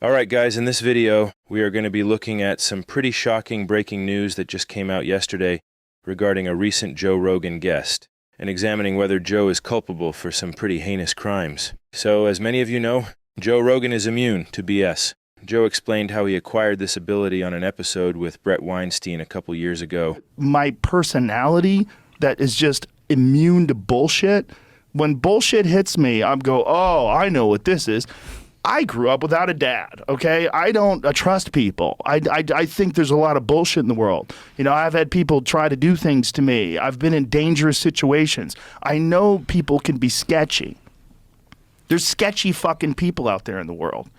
Alright guys, in this video, we are going to be looking at some pretty shocking breaking news that just came out yesterday regarding a recent Joe Rogan guest, and examining whether Joe is culpable for some pretty heinous crimes. So, as many of you know, Joe Rogan is immune to BS. Joe explained how he acquired this ability on an episode with Brett Weinstein a couple years ago. My personality that is just immune to bullshit, when bullshit hits me, I'm go, oh, I know what this is. I grew up without a dad, okay? I don't trust people. I think there's a lot of bullshit in the world. You know, I've had people try to do things to me. I've been in dangerous situations. I know people can be sketchy. There's sketchy fucking people out there in the world.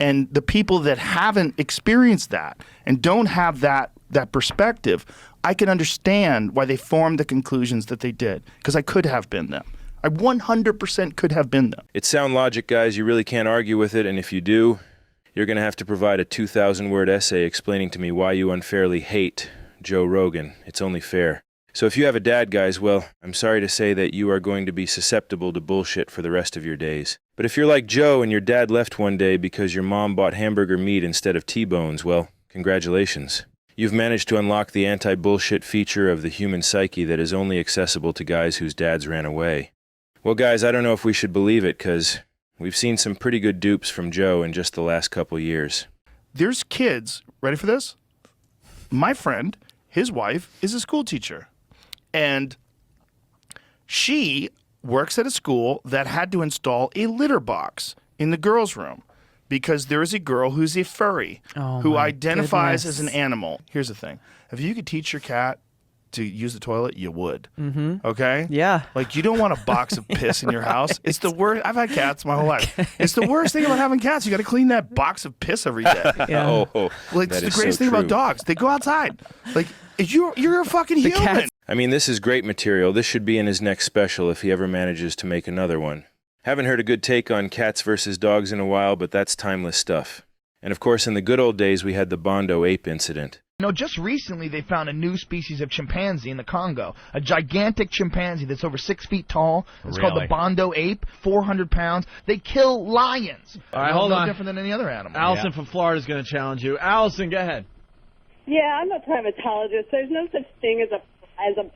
And the people that haven't experienced that and don't have that perspective, I can understand why they formed the conclusions that they did, because I could have been them. I 100% could have been them. It's sound logic, guys. You really can't argue with it, and if you do, you're going to have to provide a 2,000-word essay explaining to me why you unfairly hate Joe Rogan. It's only fair. So if you have a dad, guys, well, I'm sorry to say that you are going to be susceptible to bullshit for the rest of your days. But if you're like Joe and your dad left one day because your mom bought hamburger meat instead of T-bones, well, congratulations. You've managed to unlock the anti-bullshit feature of the human psyche that is only accessible to guys whose dads ran away. Well, guys, I don't know if we should believe it, because we've seen some pretty good dupes from Joe in just the last couple years. There's kids, ready for this? My friend, his wife, is a school teacher. And she works at a school that had to install a litter box in the girls' room because there is a girl who's a furry who identifies as an animal. Here's the thing. If you could teach your cat to use the toilet, you would. Okay? Yeah. Like, you don't want a box of piss in your house. It's the worst. I've had cats my whole life. It's the worst thing about having cats. You got to clean that box of piss every day. Yeah. Like, it's the greatest thing about dogs. They go outside. Like, you're a fucking human. I mean, this is great material. This should be in his next special if he ever manages to make another one. Haven't heard a good take on cats versus dogs in a while, but that's timeless stuff. And of course, in the good old days, we had the Bondo ape incident. You know, just recently they found a new species of chimpanzee in the Congo. A gigantic chimpanzee that's over 6 feet tall. It's called the Bondo ape, 400 pounds. They kill lions. All right, hold on. No different than any other animal. Allison from Florida is going to challenge you. Allison, go ahead. Yeah, I'm a primatologist. There's no such thing as a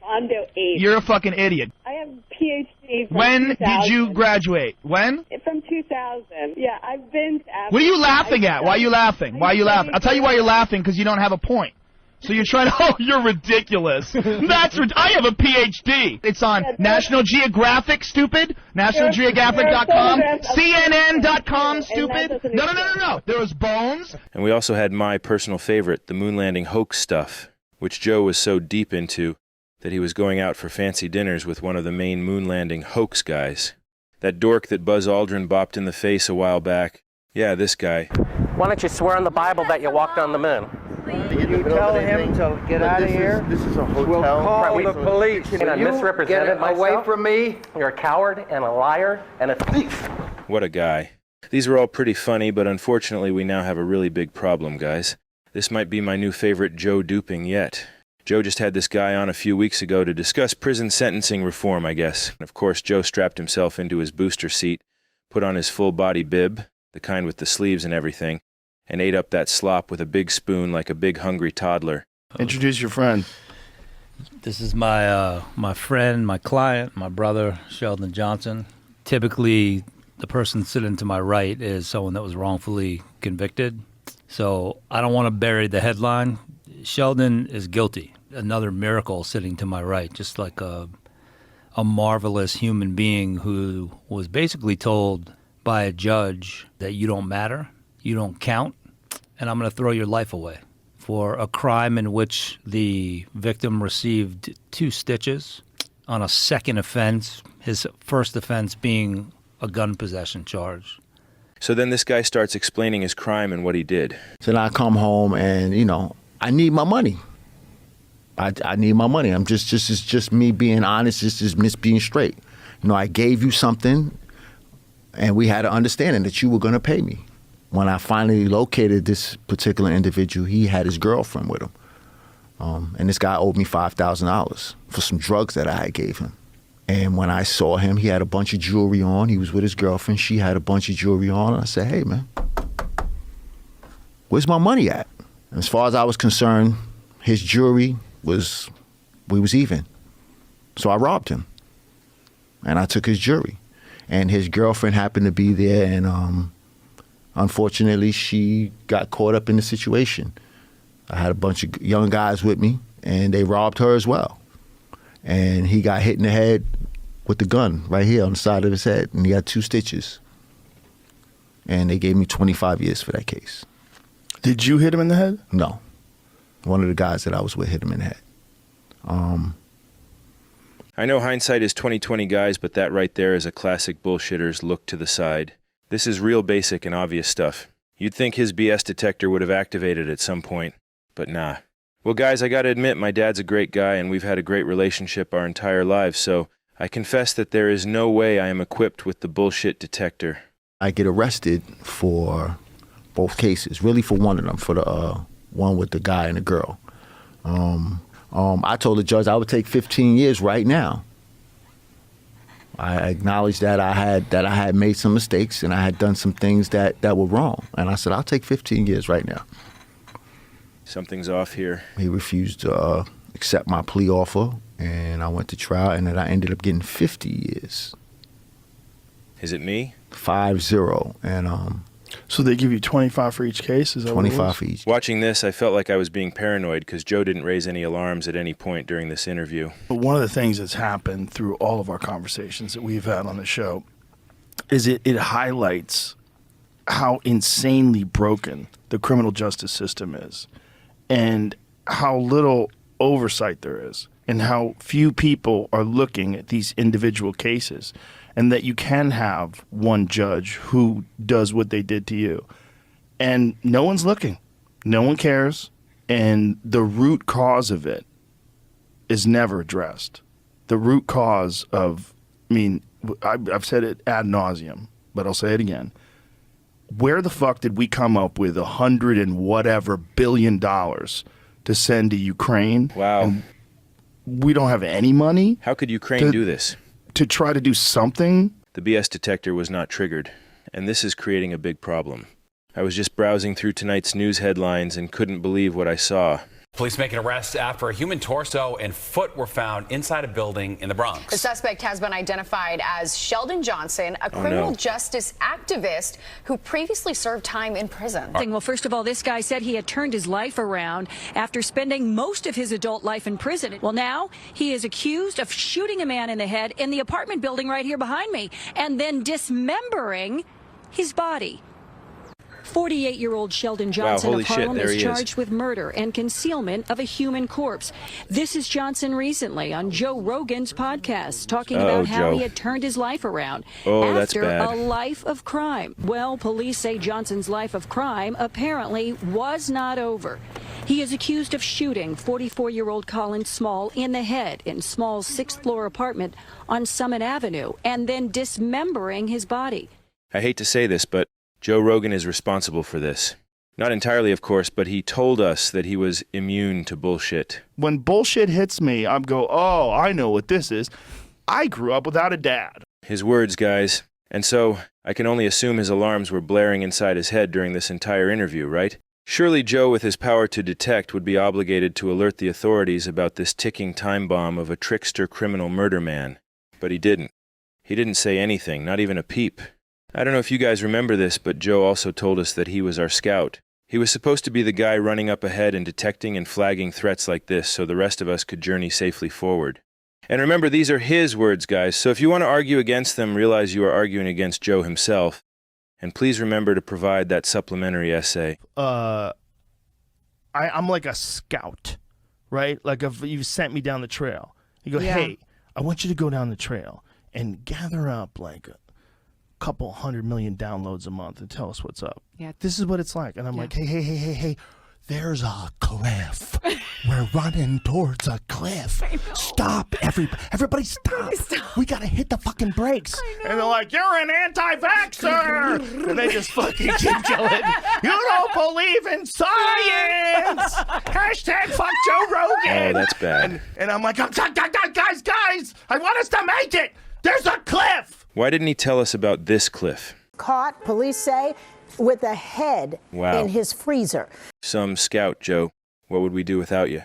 Bondo ape. You're a fucking idiot. I have a PhD from When 2000. did you graduate? When? From 2000. Yeah, I've been to Africa. What are you laughing at? Why are you laughing? Why are you laughing? I'll tell you why you're laughing, because you don't have a point. So you're trying to, oh, you're ridiculous. I have a PhD. It's on National Geographic, stupid. NationalGeographic.com. CNN.com, stupid. No. There was bones. And we also had my personal favorite, the moon landing hoax stuff, which Joe was so deep into that he was going out for fancy dinners with one of the main moon landing hoax guys. That dork that Buzz Aldrin bopped in the face a while back. Yeah, this guy. Why don't you swear on the Bible that you walked on the moon? You tell him to get out of here. This is a hotel. We'll call the police. And I misrepresented myself. Away from me. You're a coward and a liar and a thief. What a guy. These were all pretty funny, but unfortunately we now have a really big problem, guys. This might be my new favorite Joe duping yet. Joe just had this guy on a few weeks ago to discuss prison sentencing reform, I guess. And of course, Joe strapped himself into his booster seat, put on his full-body bib, the kind with the sleeves and everything, and ate up that slop with a big spoon like a big hungry toddler. Introduce your friend. This is my friend, my client, my brother, Sheldon Johnson. Typically, the person sitting to my right is someone that was wrongfully convicted. So I don't want to bury the headline. Sheldon is guilty. Another miracle sitting to my right, just like a marvelous human being who was basically told by a judge that you don't matter, you don't count, and I'm going to throw your life away for a crime in which the victim received 2 stitches on a second offense, his first offense being a gun possession charge. So then this guy starts explaining his crime and what he did. So then I come home and, I need my money. I need my money. It's just me being honest. It's just me being straight. I gave you something, and we had an understanding that you were going to pay me. When I finally located this particular individual, he had his girlfriend with him. And this guy owed me $5,000 for some drugs that I gave him. And when I saw him, he had a bunch of jewelry on. He was with his girlfriend. She had a bunch of jewelry on. And I said, hey, man, where's my money at? And as far as I was concerned, his jury we was even. So I robbed him. And I took his jury. And his girlfriend happened to be there, and unfortunately, she got caught up in the situation. I had a bunch of young guys with me, and they robbed her as well. And he got hit in the head with the gun right here on the side of his head, and he had 2 stitches. And they gave me 25 years for that case. Did you hit him in the head? No. One of the guys that I was with hit him in the head. I know hindsight is 20/20, guys, but that right there is a classic bullshitter's look to the side. This is real basic and obvious stuff. You'd think his BS detector would have activated at some point, but nah. Well, guys, I gotta admit, my dad's a great guy, and we've had a great relationship our entire lives, so I confess that there is no way I am equipped with the bullshit detector. I get arrested for both cases, really for one of them, for the one with the guy and the girl. I told the judge I would take 15 years right now. I acknowledged that I had made some mistakes and I had done some things that were wrong. And I said, I'll take 15 years right now. Something's off here. He refused to accept my plea offer, and I went to trial, and then I ended up getting 50 years. Is it me? 5-0. And So they give you 25 for each case? Is that 25 for each. Watching this, I felt like I was being paranoid because Joe didn't raise any alarms at any point during this interview. But one of the things that's happened through all of our conversations that we've had on the show is it highlights how insanely broken the criminal justice system is and how little oversight there is and how few people are looking at these individual cases, and that you can have one judge who does what they did to you. And no one's looking. No one cares. And the root cause of it is never addressed. The root cause of, I've said it ad nauseum, but I'll say it again. Where the fuck did we come up with $100 and whatever billion to send to Ukraine? Wow. And we don't have any money? How could Ukraine do this? To try to do something? The BS detector was not triggered, and this is creating a big problem. I was just browsing through tonight's news headlines and couldn't believe what I saw. Police make an arrest after a human torso and foot were found inside a building in the Bronx. The suspect has been identified as Sheldon Johnson, a criminal justice activist who previously served time in prison. Well, first of all, this guy said he had turned his life around after spending most of his adult life in prison. Well, now he is accused of shooting a man in the head in the apartment building right here behind me and then dismembering his body. 48-year-old Sheldon Johnson of Harlem is charged with murder and concealment of a human corpse. This is Johnson recently on Joe Rogan's podcast, talking about how he had turned his life around after a life of crime. Well, police say Johnson's life of crime apparently was not over. He is accused of shooting 44-year-old Colin Small in the head in Small's 6th-floor apartment on Summit Avenue and then dismembering his body. I hate to say this, but Joe Rogan is responsible for this. Not entirely, of course, but he told us that he was immune to bullshit. When bullshit hits me, I go, oh, I know what this is. I grew up without a dad. His words, guys. And so, I can only assume his alarms were blaring inside his head during this entire interview, right? Surely Joe, with his power to detect, would be obligated to alert the authorities about this ticking time bomb of a trickster criminal murder man. But he didn't. He didn't say anything, not even a peep. I don't know if you guys remember this, but Joe also told us that he was our scout. He was supposed to be the guy running up ahead and detecting and flagging threats like this so the rest of us could journey safely forward. And remember, these are his words, guys, so if you want to argue against them, realize you are arguing against Joe himself. And please remember to provide that supplementary essay. I'm like a scout, right? Like if you sent me down the trail. You go, hey, I want you to go down the trail and gather up like couple 100 million downloads a month and tell us what's up. Yeah. This is what it's like. And I'm like, hey, there's a cliff. We're running towards a cliff. Stop, everybody stop. We got to hit the fucking brakes. And they're like, you're an anti-vaxxer. And they just fucking keep going. You don't believe in science. Hashtag fuck Joe Rogan. Oh, that's bad. And I'm like, guys, I want us to make it. There's a cliff. Why didn't he tell us about this cliff? Caught, police say, with a head Wow. in his freezer. Some scout, Joe. What would we do without you?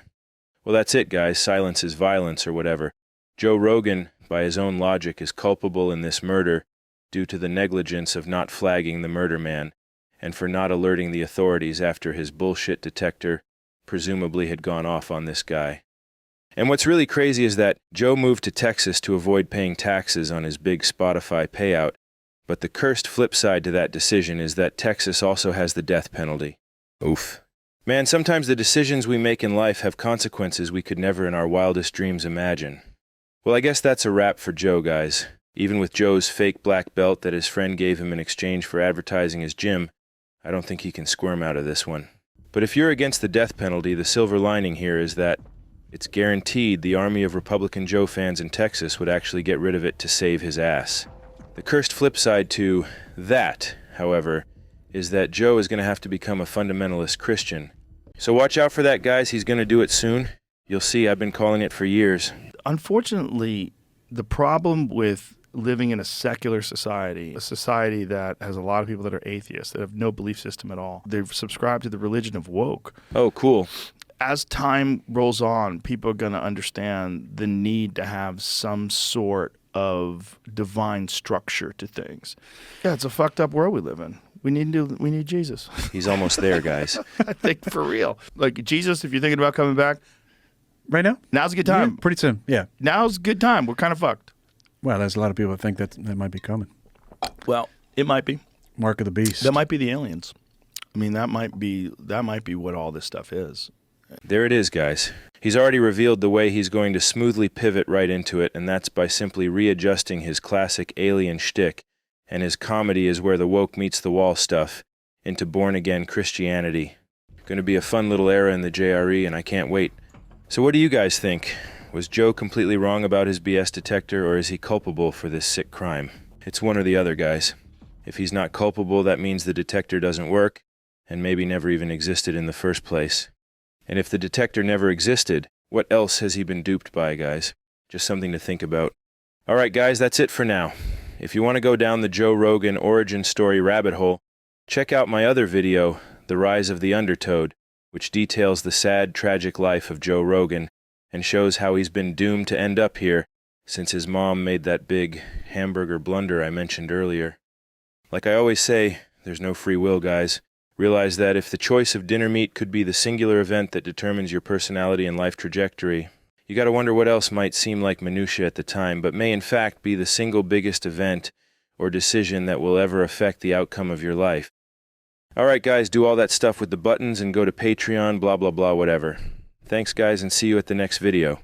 Well, that's it, guys. Silence is violence or whatever. Joe Rogan, by his own logic, is culpable in this murder due to the negligence of not flagging the murder man and for not alerting the authorities after his bullshit detector presumably had gone off on this guy. And what's really crazy is that Joe moved to Texas to avoid paying taxes on his big Spotify payout, but the cursed flip side to that decision is that Texas also has the death penalty. Oof. Man, sometimes the decisions we make in life have consequences we could never in our wildest dreams imagine. Well, I guess that's a wrap for Joe, guys. Even with Joe's fake black belt that his friend gave him in exchange for advertising his gym, I don't think he can squirm out of this one. But if you're against the death penalty, the silver lining here is that it's guaranteed the army of Republican Joe fans in Texas would actually get rid of it to save his ass. The cursed flip side to that, however, is that Joe is going to have to become a fundamentalist Christian. So watch out for that, guys. He's going to do it soon. You'll see, I've been calling it for years. Unfortunately, the problem with living in a secular society, a society that has a lot of people that are atheists, that have no belief system at all, they've subscribed to the religion of woke. Oh, cool. As time rolls on, people are going to understand the need to have some sort of divine structure to things. Yeah, it's a fucked up world we live in. We need Jesus. He's almost there, guys. I think for real. Like Jesus, if you're thinking about coming back, right now? Now's a good time. Yeah, pretty soon, yeah. Now's a good time. We're kind of fucked. Well, there's a lot of people that think that might be coming. Well, it might be. Mark of the beast. That might be the aliens. I mean, that might be what all this stuff is. There it is, guys. He's already revealed the way he's going to smoothly pivot right into it, and that's by simply readjusting his classic alien shtick, and his comedy is where the woke meets the wall stuff, into born-again Christianity. Going to be a fun little era in the JRE, and I can't wait. So what do you guys think? Was Joe completely wrong about his BS detector, or is he culpable for this sick crime? It's one or the other, guys. If he's not culpable, that means the detector doesn't work, and maybe never even existed in the first place. And if the detector never existed, what else has he been duped by, guys? Just something to think about. All right, guys, that's it for now. If you want to go down the Joe Rogan origin story rabbit hole, check out my other video, The Rise of the Undertoad, which details the sad, tragic life of Joe Rogan and shows how he's been doomed to end up here since his mom made that big hamburger blunder I mentioned earlier. Like I always say, there's no free will, guys. Realize that if the choice of dinner meat could be the singular event that determines your personality and life trajectory, you gotta wonder what else might seem like minutia at the time, but may in fact be the single biggest event or decision that will ever affect the outcome of your life. Alright guys, do all that stuff with the buttons and go to Patreon, blah blah blah, whatever. Thanks guys, and see you at the next video.